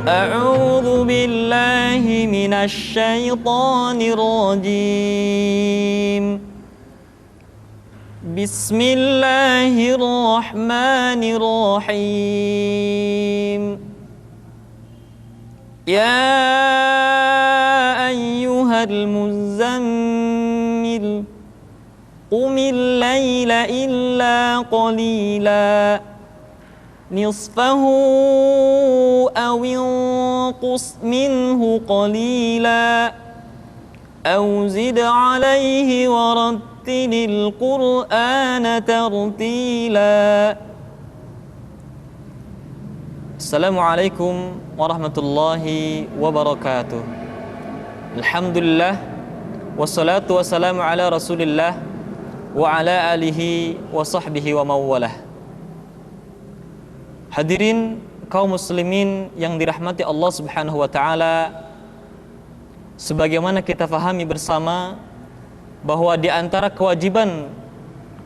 A'udzu billahi minasy syaithanir rajim. Bismillahirrahmanirrahim. Ya ayyuhal muzammil qumil laila illa qalila nisfahu aw inqus minhu qalila aw zid alayhi warattilil qur'ana tartila. Assalamualaikum warahmatullahi wabarakatuh. Alhamdulillah wassalatu wassalamu ala Rasulillah wa ala alihi wa sahbihi wa mawalah. Hadirin kaum muslimin yang dirahmati Allah Subhanahu wa taala, sebagaimana kita fahami bersama bahwa di antara kewajiban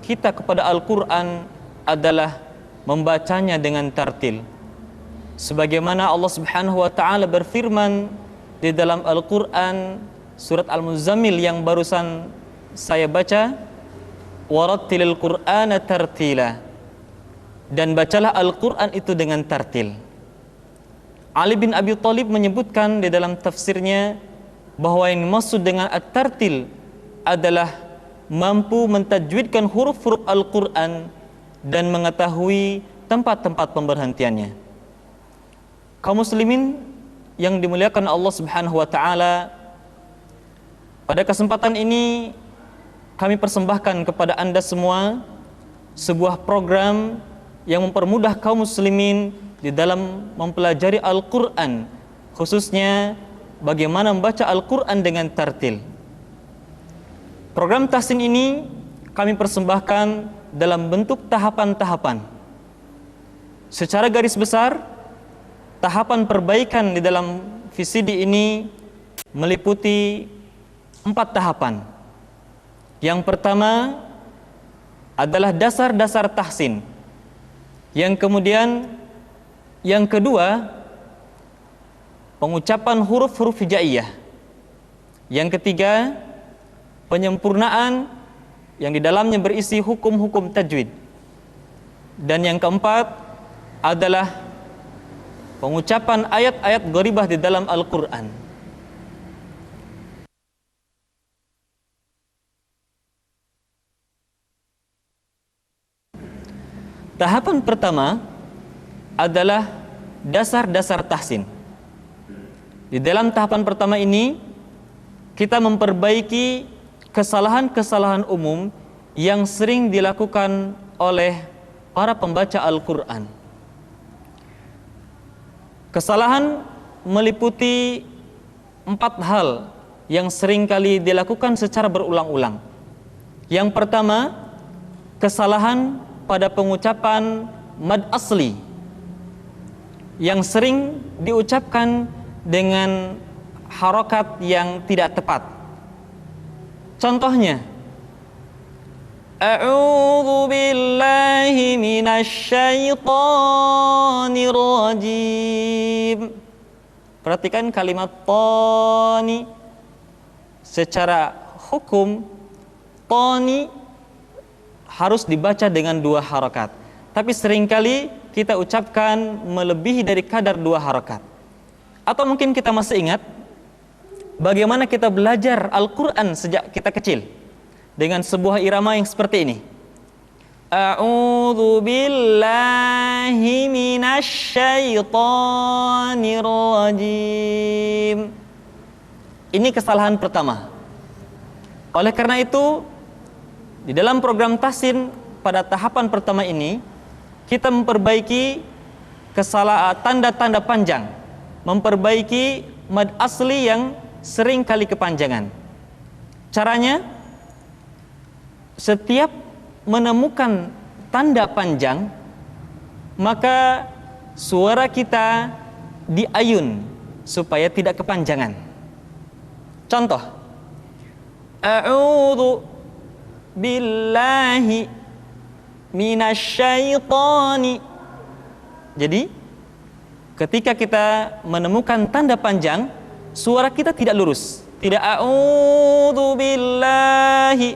kita kepada Al-Qur'an adalah membacanya dengan tartil. Sebagaimana Allah Subhanahu wa taala berfirman di dalam Al-Qur'an surat Al-Muzammil yang barusan saya baca, warattilil Qur'ana tartila. Dan bacalah Al-Quran itu dengan tartil. Ali bin Abi Thalib menyebutkan di dalam tafsirnya bahwa yang dimaksud dengan at-tartil adalah mampu mentajwidkan huruf-huruf Al-Quran dan mengetahui tempat-tempat pemberhentiannya. Kaum muslimin yang dimuliakan Allah Subhanahu wa taala, pada kesempatan ini kami persembahkan kepada Anda semua sebuah program yang mempermudah kaum muslimin di dalam mempelajari Al-Quran, khususnya bagaimana membaca Al-Quran dengan tartil. Program tahsin ini kami persembahkan dalam bentuk tahapan-tahapan. Secara garis besar, tahapan perbaikan di dalam VCD ini meliputi 4 tahapan. Yang pertama adalah dasar-dasar tahsin. Yang kedua, pengucapan huruf-huruf hijaiyah. Yang ketiga, penyempurnaan yang di dalamnya berisi hukum-hukum tajwid. Dan yang keempat adalah pengucapan ayat-ayat gharibah di dalam Al-Quran. Tahapan pertama adalah dasar-dasar tahsin. Di dalam tahapan pertama ini, kita memperbaiki kesalahan-kesalahan umum yang sering dilakukan oleh para pembaca Al-Quran. Kesalahan meliputi 4 hal yang sering kali dilakukan secara berulang-ulang. Yang pertama, kesalahan pada pengucapan mad asli yang sering diucapkan dengan harokat yang tidak tepat. Contohnya, a'udzu billahi minasy syaithanir rajim. Perhatikan kalimat tani. Secara hukum, tani harus dibaca dengan 2 harokat. Tapi seringkali kita ucapkan melebihi dari kadar 2 harokat. Atau mungkin kita masih ingat bagaimana kita belajar Al-Quran sejak kita kecil dengan sebuah irama yang seperti ini. A'udzu billahi minasy syaithanir rajim. Ini kesalahan pertama. Oleh karena itu, di dalam program tahsin pada tahapan pertama ini, kita memperbaiki tanda-tanda panjang, memperbaiki mad asli yang sering kali kepanjangan. Caranya, setiap menemukan tanda panjang, maka suara kita diayun supaya tidak kepanjangan. Contoh, a'udzu billahi minasy syaitani. Jadi ketika kita menemukan tanda panjang, suara kita tidak lurus, tidak a'udzu billahi,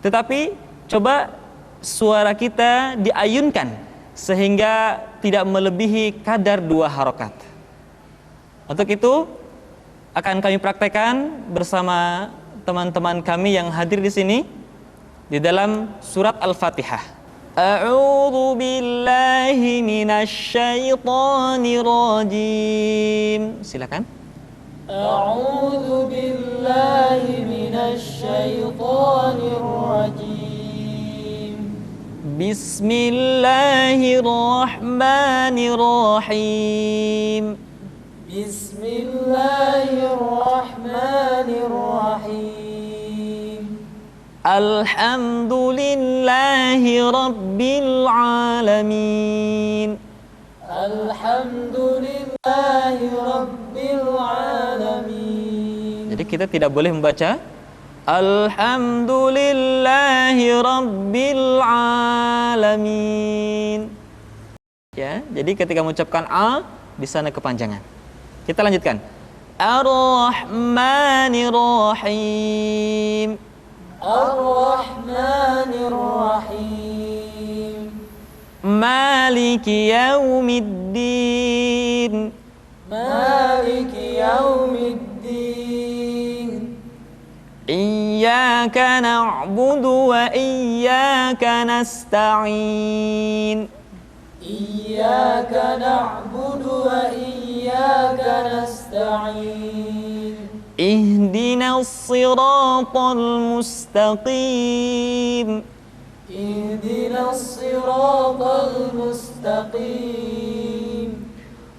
tetapi coba suara kita diayunkan sehingga tidak melebihi kadar 2 harokat. Untuk itu akan kami praktekkan bersama teman-teman kami yang hadir di sini di dalam surat Al-Fatihah. A'udzu billahi minasy syaithanir rajim. Silakan. A'udzu billahi minasy syaithanir rajim. Bismillahirrahmanirrahim. Bismillahirrahmanirrahim. Alhamdulillahi rabbil alamin. Alhamdulillahi rabbil alamin. Jadi kita tidak boleh membaca Alhamdulillahi rabbil alamin. Ya, jadi ketika mengucapkan a di sana kepanjangan. Kita lanjutkan. Ar-Rahmanir-Rahim. Ar-Rahmanir-Rahim. Maliki yaumiddin. Maliki yaumiddin. Iyyaka na'budu wa iyyaka nasta'in. Iyyaka na'budu wa iyyaka nasta'in. Ihdinas siratal mustaqim. Ihdinas siratal mustaqim.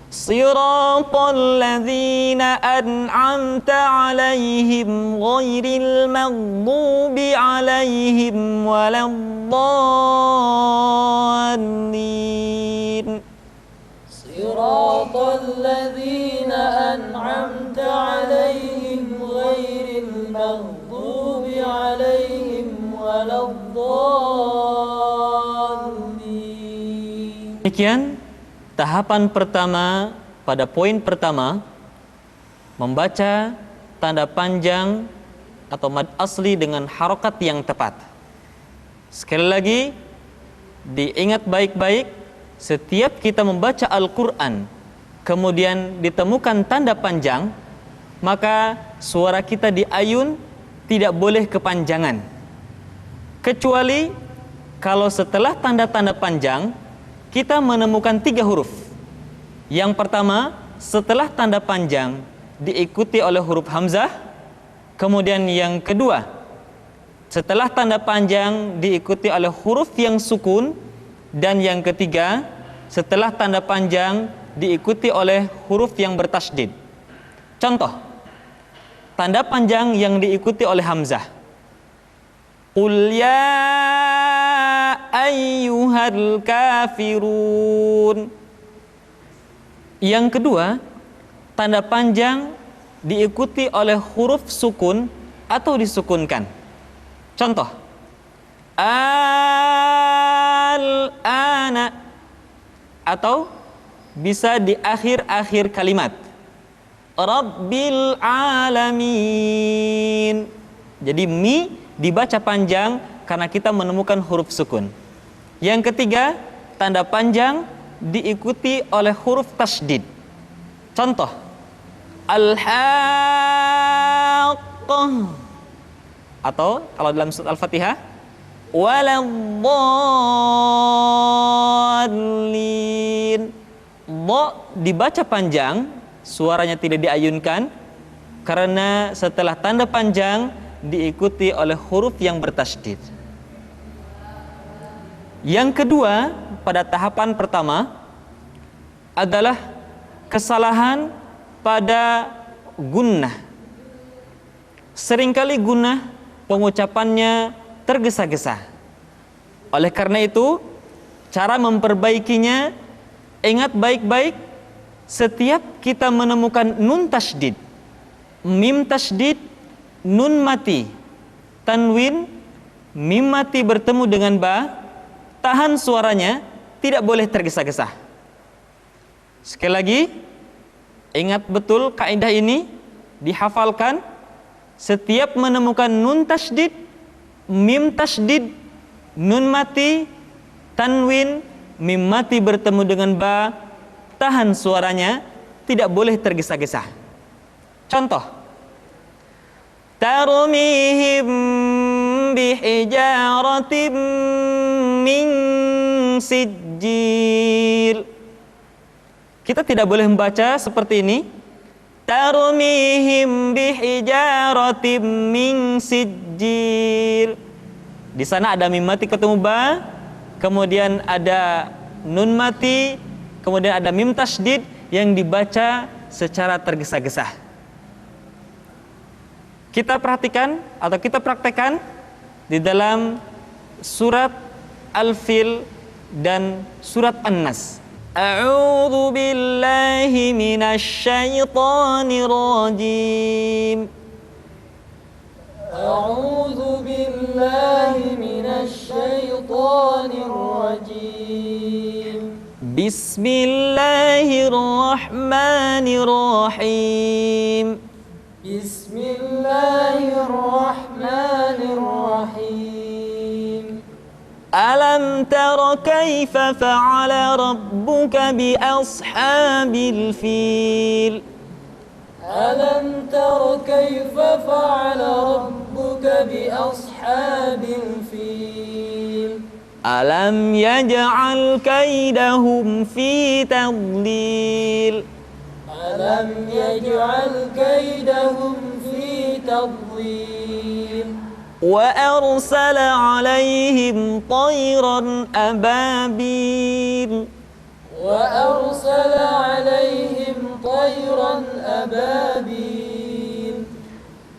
Siratal ladzina an'amta 'alaihim ghairil maghdubi 'alaihim waladdallin. Siratal ladzina an'amta 'alaihim ghairil maghdubi 'alaihim waladdallin. Demikian tahapan pertama pada poin pertama, membaca tanda panjang atau mad asli dengan harokat yang tepat. Sekali lagi, diingat baik-baik, setiap kita membaca Al-Quran, kemudian ditemukan tanda panjang, maka suara kita diayun, tidak boleh kepanjangan. Kecuali kalau setelah tanda-tanda panjang, kita menemukan 3 huruf. Yang pertama, setelah tanda panjang diikuti oleh huruf hamzah. Kemudian yang kedua, setelah tanda panjang diikuti oleh huruf yang sukun. Dan yang ketiga, setelah tanda panjang diikuti oleh huruf yang bertasydid. Contoh, tanda panjang yang diikuti oleh hamzah. Qul ya ayyuhal kafirun. Yang kedua, tanda panjang diikuti oleh huruf sukun atau disukunkan. Contoh, al-ana, atau bisa di akhir-akhir kalimat, Rabbil alamin. Jadi mi dibaca panjang karena kita menemukan huruf sukun. Yang ketiga, tanda panjang diikuti oleh huruf tasydid. Contoh, al-haqqah, atau kalau dalam surat Al-Fatihah, waladdallin. Bo dibaca panjang, suaranya tidak diayunkan karena setelah tanda panjang diikuti oleh huruf yang bertasydid. Yang kedua, pada tahapan pertama adalah kesalahan pada gunnah. Seringkali gunnah pengucapannya tergesa-gesa. Oleh karena itu, cara memperbaikinya, ingat baik-baik, setiap kita menemukan nun tasydid, mim tasydid, nun mati, tanwin, mim mati bertemu dengan ba, tahan suaranya, tidak boleh tergesa-gesa. Sekali lagi, ingat betul kaidah ini, dihafalkan. Setiap menemukan nun tasydid, mim tasydid, nun mati, tanwin, mim mati bertemu dengan ba, tahan suaranya, tidak boleh tergesa-gesa. Contoh, tarmihim bihijaratim min sijil. Kita tidak boleh membaca seperti ini. Tarmihim bihijaratim min sijil. Di sana ada mim mati ketemu ba, kemudian ada nun mati, kemudian ada mim tasydid yang dibaca secara tergesa-gesa. Kita perhatikan atau kita praktekkan di dalam surat Al-Fil dan surat An-Nas. A'udzu billahi minasy syaithanir rajim. A'udzu billahi minasy syaithanir rajim. Bismillahirrahmanirrahim. Bismillahirrahmanirrahim. Alam tara kaifa fa'ala rabbuka bi ashabil fil. Alam tara kaifa fa'ala rabbuka bi ashabil fil. Alam yaj'al kaidahum fi tadlil. Alam yaj'al kaidahum fi tadlil. وأرسل عليهم طيرا أبابيل. وأرسل عليهم طيرا أبابيل.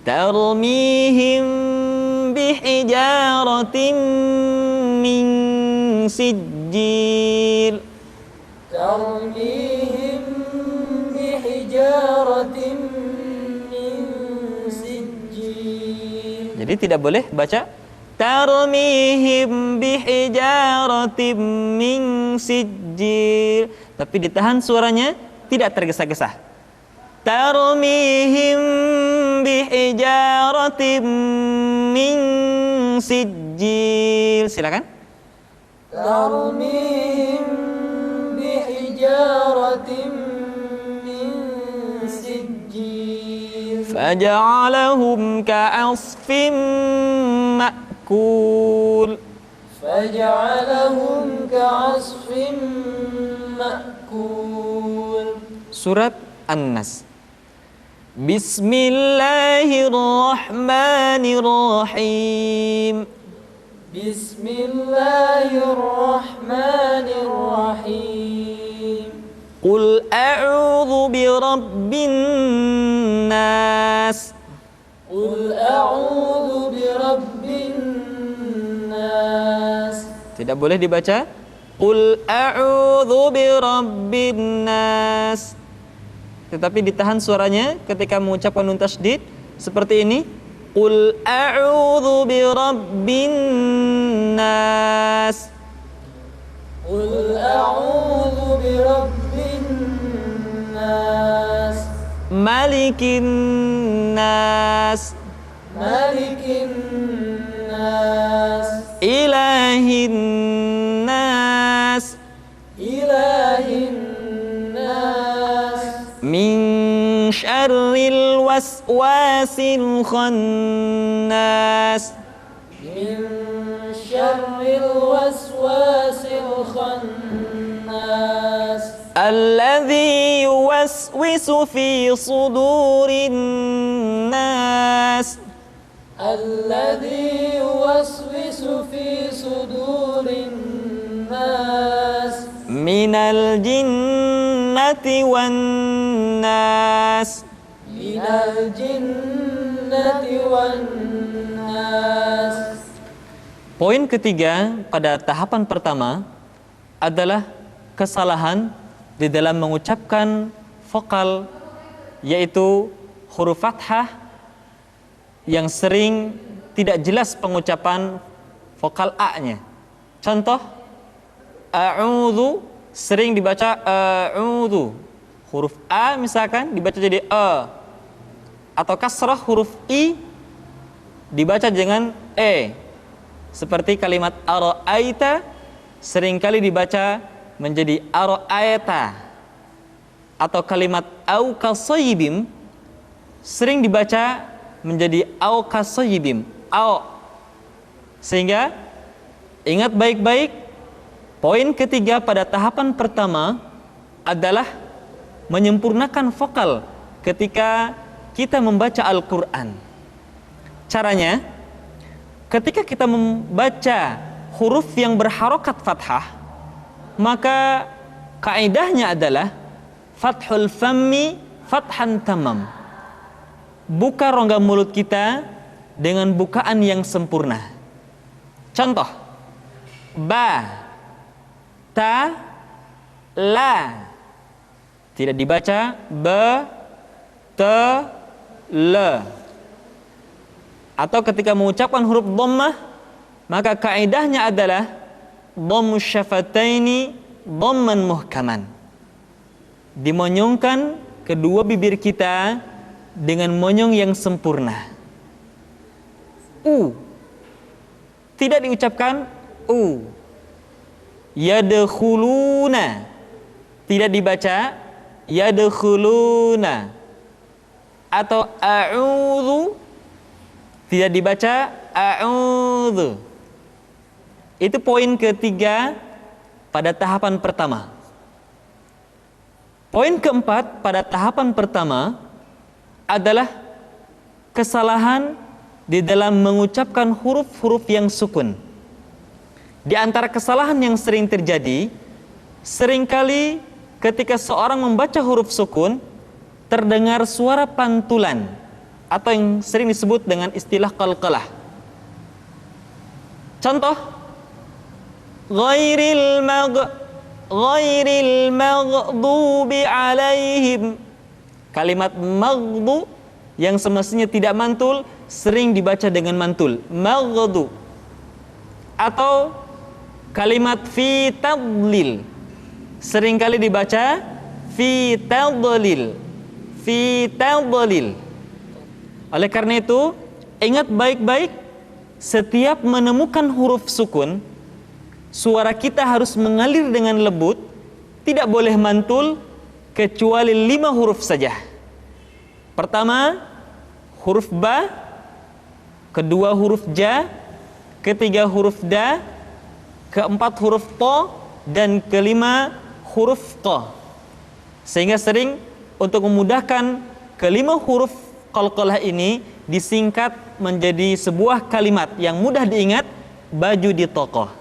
ترميهم بحجارة من سجيل. ترميهم بحجارة من سجيل. Jadi tidak boleh baca tarmihim bihijaratim min sijil, tapi ditahan suaranya, tidak tergesa-gesa. Tarmihim bihijaratim min sijil. Silakan. ترميهم بحجارة من سجيل. فجعلهم كعصف مأكول. فجعلهم كعصف مأكول. Surat An-Nas. Bismillahirrahmanirrahim. Bismillahirrahmanirrahim. Qul a'udzu birabbin nas. Qul a'udzu birabbin nas. Tidak boleh dibaca Qul a'udzu birabbin nas, tetapi ditahan suaranya ketika mengucapkan nun tasydid seperti ini. Qul a'udzu birabbin nas. Qul a'udzu birabbin nas. Malikin nas. Malikin nas. Ilahin nas. Ilahin nas. Min syarril waswasil khannas. Min syarril waswasil khannas. Alladzi yuwaswisu fi sudurin nas. Alladzi yuwaswisu fi sudurin nas. Minal jinnati wan nas. Minal jinnati wan nas. Poin ketiga pada tahapan pertama adalah kesalahan di dalam mengucapkan vokal, yaitu huruf fathah yang sering tidak jelas pengucapan vokal A-nya. Contoh, a'udzu sering dibaca a'udzu. Huruf A misalkan dibaca jadi e, atau kasrah huruf I dibaca dengan e. Seperti kalimat ara'aita seringkali dibaca menjadi ara'aita, atau kalimat au kasayyibim sering dibaca menjadi au kasayyibim, au. Sehingga ingat baik-baik, poin ketiga pada tahapan pertama adalah menyempurnakan vokal ketika kita membaca Al-Quran. Caranya, ketika kita membaca huruf yang berharokat fathah, maka kaidahnya adalah fathul fammi fathan tamam. Buka rongga mulut kita dengan bukaan yang sempurna. Contoh, ba, ta, la. Tidak dibaca ba, ta, la. Atau ketika mengucapkan huruf dhammah, maka kaidahnya adalah dhammus syafataini dhamman muhkaman. Dimonyongkan kedua bibir kita dengan monyong yang sempurna. U tidak diucapkan u. Yadkhuluna tidak dibaca yadkhuluna. Atau a'udzu tidak dibaca a'udzu. Itu poin ketiga pada tahapan pertama. Poin keempat pada tahapan pertama adalah kesalahan di dalam mengucapkan huruf-huruf yang sukun. Di antara kesalahan yang sering terjadi, seringkali ketika seorang membaca huruf sukun terdengar suara pantulan atau yang sering disebut dengan istilah qalqalah. Contoh, ghairil maghdubi alaihim. Kalimat maghdu yang semestinya tidak mantul sering dibaca dengan mantul, maghdu. Atau kalimat fi tadlil seringkali dibaca fi tadlil, fi tadlil. Oleh karena itu, ingat baik-baik, setiap menemukan huruf sukun, suara kita harus mengalir dengan lembut, tidak boleh mantul kecuali 5 huruf saja. Pertama, huruf ba, kedua huruf ja, ketiga huruf da, keempat huruf to, dan kelima huruf qa. Sehingga sering untuk memudahkan kelima huruf qalqalah ini disingkat menjadi sebuah kalimat yang mudah diingat, baju di toko.